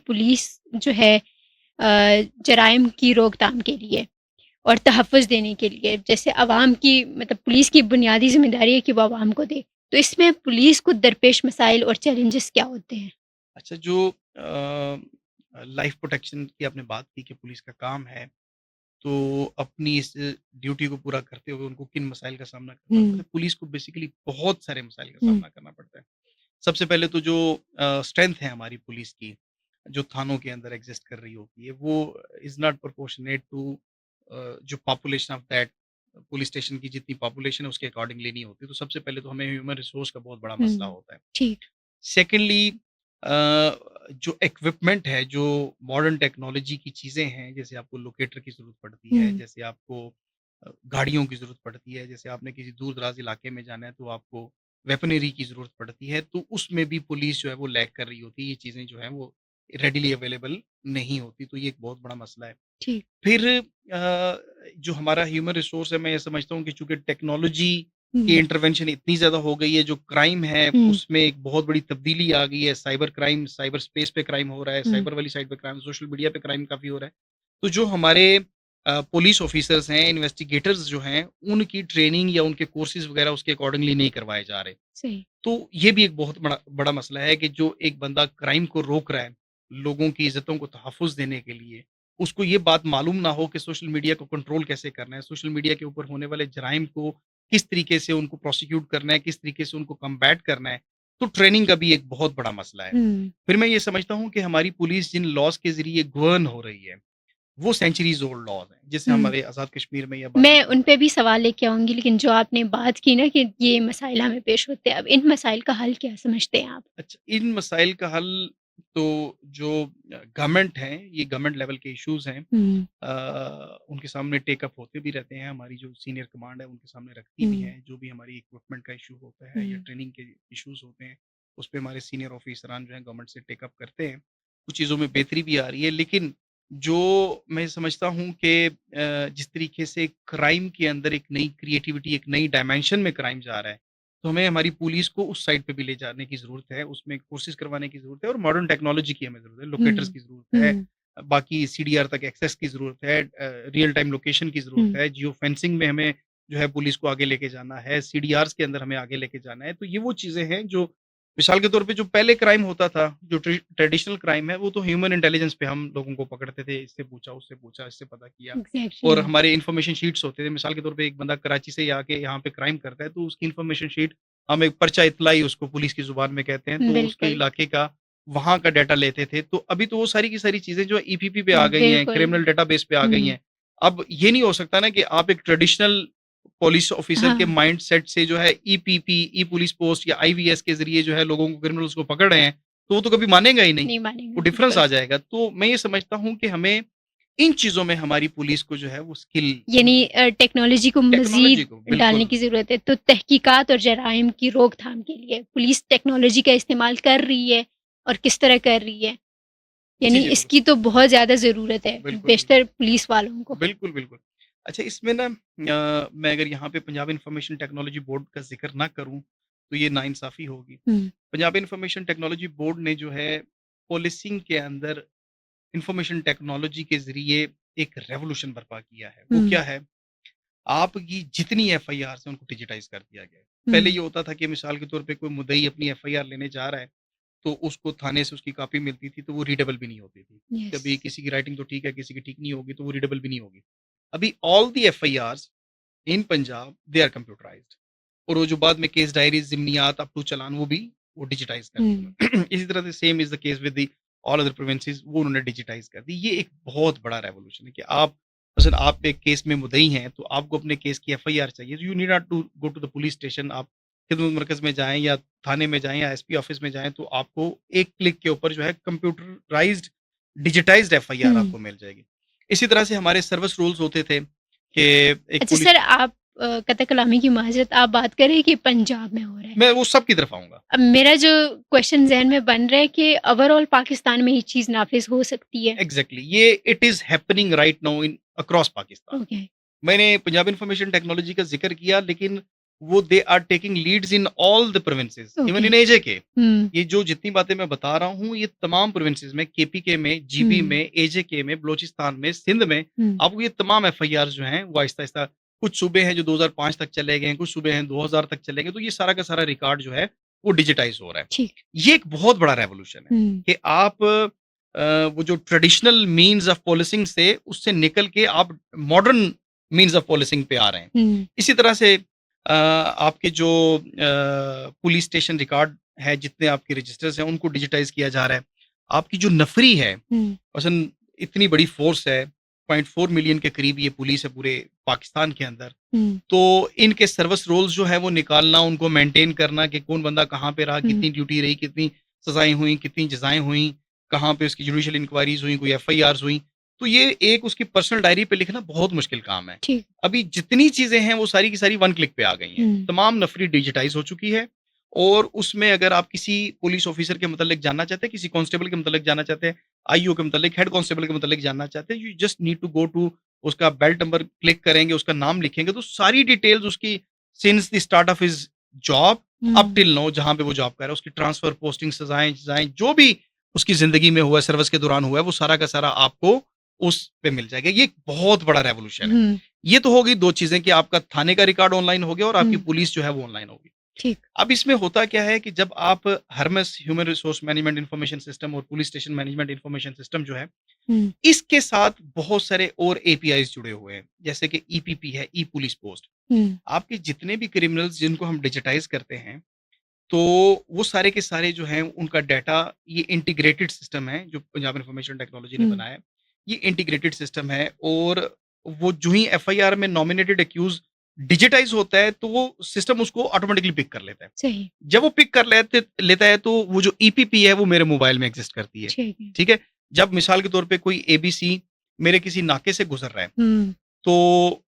Police जो है जराइम की रोकथाम के लिए और तहफ़्फ़ुज़ देने के लिए, जैसे आवाम की मतलब पुलिस की बुनियादी ज़िम्मेदारी है कि वो आवाम को दे। तो इसमें पुलिस को दरपेश मसाइल और चैलेंजेस क्या होते हैं? अच्छा जो लाइफ प्रोटेक्शन की आपने बात की कि पुलिस का काम है, तो अपनी इस ड्यूटी को पूरा करते हुए उनको किन मसाइल का सामना करना पड़ता हुँ, है? पुलिस को बेसिकली बहुत सारे मसाइल का हुँ, सामना करना पड़ता है। सबसे पहले तो जो स्ट्रेंथ है हमारी पुलिस की, जो थानों के अंदर एग्ज़िस्ट कर रही होती है, वो इज़ नॉट प्रोपोर्शनेट टू जो population of that police station की जितनी पॉपुलेशन है उसके अकॉर्डिंगली नहीं होती। तो सबसे पहले तो हमें ह्यूमन रिसोर्स का बहुत बड़ा मसला हुँ। होता है। ठीक। सेकेंडली जो इक्विपमेंट है, जो मॉडर्न टेक्नोलॉजी की चीज़ें हैं, जैसे आपको लोकेटर की ज़रूरत पड़ती है, हुँ, जैसे आपको गाड़ियों की ज़रूरत पड़ती है, जैसे आपने किसी दूर-दराज़ इलाके में जाना है, तो आपको वेपनरी की ज़रूरत पड़ती है, तो उसमें भी पुलिस जो है वो लैग कर रही होती है। ये चीज़ें जो हैं वो रेडीली अवेलेबल नहीं होती, तो ये एक बहुत बड़ा मसला है। ठीक। फिर जो हमारा ह्यूमन रिसोर्स है, मैं ये समझता हूँ कि चूँकि टेक्नोलॉजी की हुँ, इंटरवेंशन इतनी ज़्यादा हो गई है, जो क्राइम है, हुँ, उसमें एक बहुत बड़ी तब्दीली आ गई है। साइबर क्राइम, साइबर स्पेस पे क्राइम हो रहा है, हुँ, साइबर वाली साइड पे क्राइम, सोशल मीडिया पे क्राइम काफ़ी हो रहा है। तो जो हमारे पुलिस ऑफिसर्स हैं, इन्वेस्टिगेटर्स जो हैं, उनकी ट्रेनिंग या उनके कोर्सेज़ वगैरह उसके अकॉर्डिंगली नहीं करवाए जा रहे। सही। तो ये भी एक बहुत बड़ा बड़ा मसला है कि जो एक बंदा क्राइम को रोक रहा है, लोगों की इज़्ज़तों को तहफ़्फ़ुज़ देने के लिए, उसको ये बात मालूम ना हो कि सोशल मीडिया को कंट्रोल कैसे करना है, सोशल मीडिया के ऊपर होने वाले जराइम को किस तरीके से उनको प्रोसिक्यूट करना है, किस तरीके से उनको कम्बैट करना है, तो ट्रेनिंग का भी एक बहुत बड़ा मसला है। हुँ। फिर मैं ये समझता हूँ कि हमारी पुलिस जिन लॉज़ के ज़रिए गवर्न हो रही है, वो सेंचुरीज़ ओल्ड लॉज़ हैं, जैसे हुँ। हमारे आज़ाद कश्मीर में या बाकी मैं जगहों उन पे। पे भी सवाल लेके आऊँगी, लेकिन जो आपने बात की ना कि ये मसाइल हमें पेश होते हैं, अब इन मसाइल का हल क्या समझते हैं आप? अच्छा, इन मसाइल का हल तो जो गवर्नमेंट है, ये गवर्नमेंट लेवल के इश्यूज़ हैं। हुँ, उनके सामने टेक अप होते भी रहते हैं, हमारी जो सीनियर कमांड है उनके सामने रखती भी हुँ, है, जो भी हमारी इक्विपमेंट का इश्यू होता है या हुँ, ट्रेनिंग के इश्यूज़ होते हैं, उस पे हमारे सीनियर ऑफिसरान जो हैं गवर्नमेंट से टेक अप करते हैं। कुछ चीज़ों में बेहतरी भी आ रही है, लेकिन जो मैं समझता हूँ कि जिस तरीके से क्राइम के अंदर एक नई क्रिएटिविटी, एक नई डायमेंशन में क्राइम जा रहा है, तो हमें हमारी पुलिस को उस साइड पे भी ले जाने की ज़रूरत है, उसमें कोर्सेज़ करवाने की ज़रूरत है और मॉडर्न टेक्नोलॉजी की हमें ज़रूरत है, लोकेटर्स हुँ, की ज़रूरत है, हुँ, बाकी सीडीआर तक एक्सेस की ज़रूरत है, रियल टाइम लोकेशन की ज़रूरत हुँ, है, जियो फेंसिंग में हमें जो है पुलिस को आगे लेके जाना है, सीडीआर्स के अंदर हमें आगे लेके जाना है। तो ये वो चीज़ें हैं जो मिसाल के तौर पे जो पहले क्राइम होता था, जो ट्रेडिशनल क्राइम है, वो तो ह्यूमन इंटेलिजेंस पे हम लोगों को पकड़ते थे, इससे पूछा, उससे पूछा, इससे पता किया एग्ज़ैक्टली। और हमारे इन्फॉर्मेशन शीट्स होते थे। मिसाल के तौर पे एक बंदा कराची से आके यहाँ पे क्राइम करता है, तो उसकी इन्फॉर्मेशन शीट हम एक पर्चा इत्तलाई उसको पुलिस की ज़ुबान में कहते हैं, तो उसके बिल्कुल, इलाके का वहाँ का डाटा लेते थे। तो अभी तो वो सारी की सारी चीज़ें जो ईपीपी पे आ गई हैं, बिल्कुल। क्रिमिनल डेटाबेस पे आ गई हुँ, हैं। अब ये नहीं हो सकता ना कि आप एक ट्रेडिशनल पुलिस ऑफिसर के हाँ, माइंडसेट से जो है ईपीपी, ई पुलिस पोस्ट या आईवीएस के ज़रिए जो है लोगों को क्रिमिनल्स को पकड़ रहे हैं, तो वो तो कभी मानेगा ही नहीं। नहीं वो मानेगा, डिफरेंस बिल्कुल। आ जाएगा। तो मैं ये समझता हूँ कि हमें इन चीज़ों में हमारी पुलिस को जो है वो स्किल यानी इम्प्रूव टेक्नोलॉजी को टेक्नोलॉजी मज़ीद को डालने बिल्कुल। की ज़रूरत है, तो तहकीकात और जराइम की रोकथाम के लिए पुलिस टेक्नोलॉजी का इस्तेमाल कर रही है और किस तरह कर रही है? जी, यानी जी, बिल्कुल। इसकी तो बहुत ज़्यादा ज़रूरत है, बिल्कुल, बिल्कुल। बेशतर पुलिस वालों को। बिल्कुल, बिल्कुल। अच्छा इसमें ना मैं अगर यहाँ पे पंजाब इन्फॉर्मेशन टेक्नोलॉजी बोर्ड का ज़िक्र ना करूँ, तो ये नाइंसाफ़ी होगी। हुँ, पंजाब इन्फॉर्मेशन टेक्नोलॉजी बोर्ड ने जो है पुलिसिंग के अंदर इन्फॉर्मेशन टेक्नोलॉजी के ज़रिए एक रेवोल्यूशन बर्पा किया है। वो हुँ, क्या है? आपकी जितनी एफआईआर्स हैं उनको डिजिटाइज़ कर दिया गया है। पहले हुँ, ये होता था कि मिसाल के तौर पे कोई मुद्दई अपनी एफआईआर लेने जा रहा है, तो उसको थाने से उसकी कॉपी मिलती थी, तो वो रीडेबल भी नहीं होती थी। यस। कभी किसी की राइटिंग तो ठीक है, किसी की ठीक नहीं होगी, तो वो रीडेबल भी नहीं होगी। अभी all the FIRs in Punjab they are computerized और वो जो बाद में केस डायरीज़, ज़िमनियात अप टू चालान वो डिजिटाइज़ कर दी हुँ, उन्होंने। इसी तरह से same is the case with the all other provinces वो उन्होंने डिजिटाइज़ कर दी। ये एक बहुत बड़ा रेवोल्यूशन है कि आप मसलन आप एक केस में मुद्दई हैं, तो आपको अपने केस की एफआईआर चाहिए। You need not to go to the police station आप खिदमत मरकज़ में जाएँ या थाने में जाएँ या एसपी ऑफिस में जाएँ, तो आपको एक क्लिक के ऊपर जो है कंप्यूटराइज़्ड, डिजिटाइज़्ड एफआईआर हुँ। आपको मिल जाएगी। इसी तरह से हमारे सर्विस रूल्स होते थे कि एक अच्छा पुलिस सर, आप कतई कलामी की माज़रत, आप बात कर रहे हैं कि पंजाब में हो रहा है। मैं वो सब की तरफ आऊँगा। अब मेरा जो क्वेश्चन ज़हन में बन रहा है कि ओवरऑल पाकिस्तान में ये चीज़ नाफ़िज़ हो सकती है? एग्ज़ैक्टली ये it is happening right now in across Pakistan. Okay. मैंने पंजाब इन्फॉर्मेशन टेक्नोलॉजी का ज़िक्र किया लेकिन वो they are taking leads in all the provinces, even okay. In AJK. हुँ, ये जो जितनी बातें मैं बता रहा हूँ, ये तमाम प्रोविंसेस में, केपीके में, जीबी हुँ, में, एजेके में, बलूचिस्तान में, सिंध में, हुँ, आपको ये तमाम एफआईआर जो हैं, वो आहिस्ता-आहिस्ता, कुछ सूबे हैं जो 2005 तक चले गए हैं, कुछ सूबे हैं 2000 तक चले गए, तो ये सारा का सारा रिकॉर्ड जो है, वो डिजिटाइज़ हो रहा है। ठीक। ये एक बहुत बड़ा रेवोल्यूशन है हुँ, कि आप वो जो ट्रेडिशनल मीन्स ऑफ पॉलिसिंग से, उससे निकल के आप मॉडर्न मीन्स ऑफ पॉलिसिंग पे आ रहे हैं। हुँ, इसी तरह से आपके जो पुलिस स्टेशन रिकॉर्ड है, जितने आपके रजिस्टर्स हैं, उनको डिजिटाइज़ किया जा रहा है। आपकी जो नफ़री है, हुँ, मसलन इतनी बड़ी फ़ोर्स है, 0.4 मिलियन के करीब ये पुलिस है पूरे पाकिस्तान के अंदर। हुँ, तो इनके सर्विस रोल्स जो है वो निकालना, उनको मेंटेन करना कि कौन बंदा कहाँ पे रहा, हुँ, कितनी ड्यूटी रही, कितनी सज़ाएँ हुई, कितनी जज़ाएँ हुई, कहाँ पे उसकी जुडिशियल इंक्वायरीज़ हुई, कोई एफआईआर्स हुई। तो ये एक उसकी पर्सनल डायरी पे लिखना बहुत मुश्किल काम है। ठीक। अभी जितनी चीज़ें हैं वो सारी की सारी वन क्लिक पे आ गई हैं। हुँ, तमाम नफ़री डिजिटाइज़ हो चुकी है और उसमें अगर आप किसी पुलिस ऑफ़िसर के मतलब जानना चाहते हैं, किसी कांस्टेबल के मतलब जानना चाहते हैं, आईओ के मतलब, हेड कांस्टेबल के मतलब जानना चाहते हैं, you just need to go to, उसका बेल्ट नंबर क्लिक करेंगे, उसका नाम लिखेंगे तो सारी डिटेल्स उसकी, since the start of his job up हुँ, टिल नाउ, जहाँ पे वो जॉब कर रहा है, उसकी ट्रांसफर, पोस्टिंग, सजाएँ जो भी उसकी ज़िंदगी में हुआ है, सर्विस के दौरान हुआ है, वो सारा का सारा आपको उस पे मिल जाएगा। ये एक बहुत बड़ा रेवोल्यूशन है। हुँ, ये तो हो गई 2 चीज़ें कि आपका थाने का रिकॉर्ड ऑनलाइन हो गया और आपकी हुँ, पुलिस जो है वो ऑनलाइन हो गई। ठीक। अब इसमें होता क्या है कि जब आप HRMIS human resource management information system और police station management information system जो है, हुँ, इसके साथ बहुत सारे और एपीआईज़ जुड़े हुए हैं। जैसे कि ईपीपी है, ई पुलिस पोस्ट। हुँ, आपके जितने भी क्रिमिनल्स जिनको हम डिजिटाइज़ करते हैं, तो वो सारे के सारे जो हैं उनका डाटा, ये इंटीग्रेटेड सिस्टम है जो पंजाब इन्फॉर्मेशन टेक्नोलॉजी ने हुँ, बनाया है। ये इंटीग्रेटेड सिस्टम है और वो जो ही एफआईआर में नॉमिनेटेड एक्यूज़ डिजिटाइज़ होता है, तो वो सिस्टम उसको ऑटोमैटिकली पिक कर लेता है। सही, जब वो पिक कर लेता है तो वो जो ईपीपी है वो मेरे मोबाइल में एग्ज़िस्ट करती है। ठीक है। ठीक है? जब मिसाल के तौर पे कोई एबीसी मेरे किसी नाके से गुज़र रहा है, हुँ, तो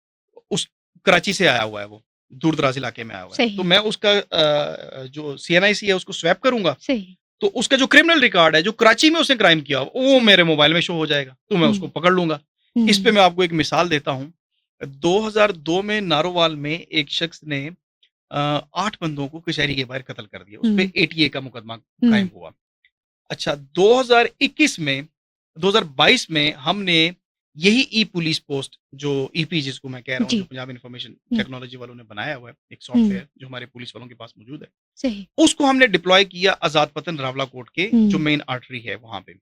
उस कराची से आया हुआ है वो, दूर-दराज़ इलाके में आया हुआ है। तो सही, मैं उसका जो सीएनआईसी है उसको स्वैप करूँगा, सही। तो उसका जो क्रिमिनल रिकॉर्ड है, जो कराची में उसने क्राइम किया, वो मेरे मोबाइल में शो हो जाएगा, तो मैं उसको हुँ, पकड़ लूँगा। इस पे हुँ, मैं आपको एक मिसाल देता हूँ। 2002 में नारोवाल में एक शख्स ने 8 बंदों को कचहरी के बाहर कत्ल कर दिया। उसपे हुँ, एटीए का मुकदमा कायम हुँ, हुआ। अच्छा, 2021 में 2022 में हमने यही ई पुलिस पोस्ट, जो ईपी जिसको मैं कह रहा हूँ, जो जी, पंजाब इन्फॉर्मेशन हुँ, टेक्नोलॉजी वालों ने बनाया हुआ है, एक हुँ, सॉफ्टवेयर जो हमारे पुलिस वालों के पास मौजूद है। सही, उसको हमने डिप्लॉय किया आज़ाद पतन रावलाकोट के जो हुँ, मेन आर्टरी है वहाँ पे।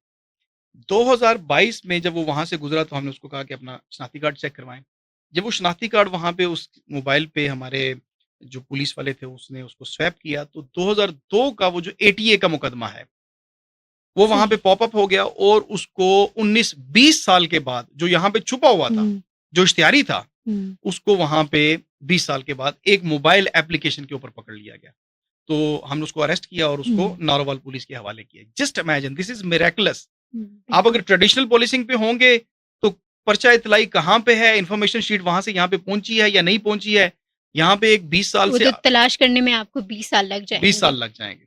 2022 में जब वो वहाँ से गुज़रा तो हमने उसको कहा कि अपना शनाख्ती कार्ड चेक करवाएँ। जब वो शनाख्ती कार्ड वहाँ पे उस मोबाइल पे हमारे जो पुलिस वाले थे उसने उसको स्वैप किया, तो 2002 का वो जो एटीए का मुकदमा है, वो वहाँ पे सही, पॉप अप हो गया और उसको 19-20 साल के बाद, जो यहाँ पे छुपा हुआ था, हुँ, जो इश्तिहारी था, हुँ, उसको वहाँ पे 20 साल के बाद एक मोबाइल एप्लीकेशन के ऊपर पकड़ लिया गया। तो हमने उसको अरेस्ट किया और उसको हुँ, नारोवाल पुलिस के हवाले किया। Just imagine, this is miraculous. हुँ, आप अगर बिल्कुल। ट्रेडिशनल पुलिसिंग पे होंगे, तो पर्चा इतलाई कहाँ पे है, इन्फॉर्मेशन शीट वहाँ से यहाँ पे पहुँची है या नहीं पहुँची है, यहाँ पे एक 20 साल वो से तो तलाश करने में आपको 20 साल लग 20 साल जाएँगे। लग जाएँगे।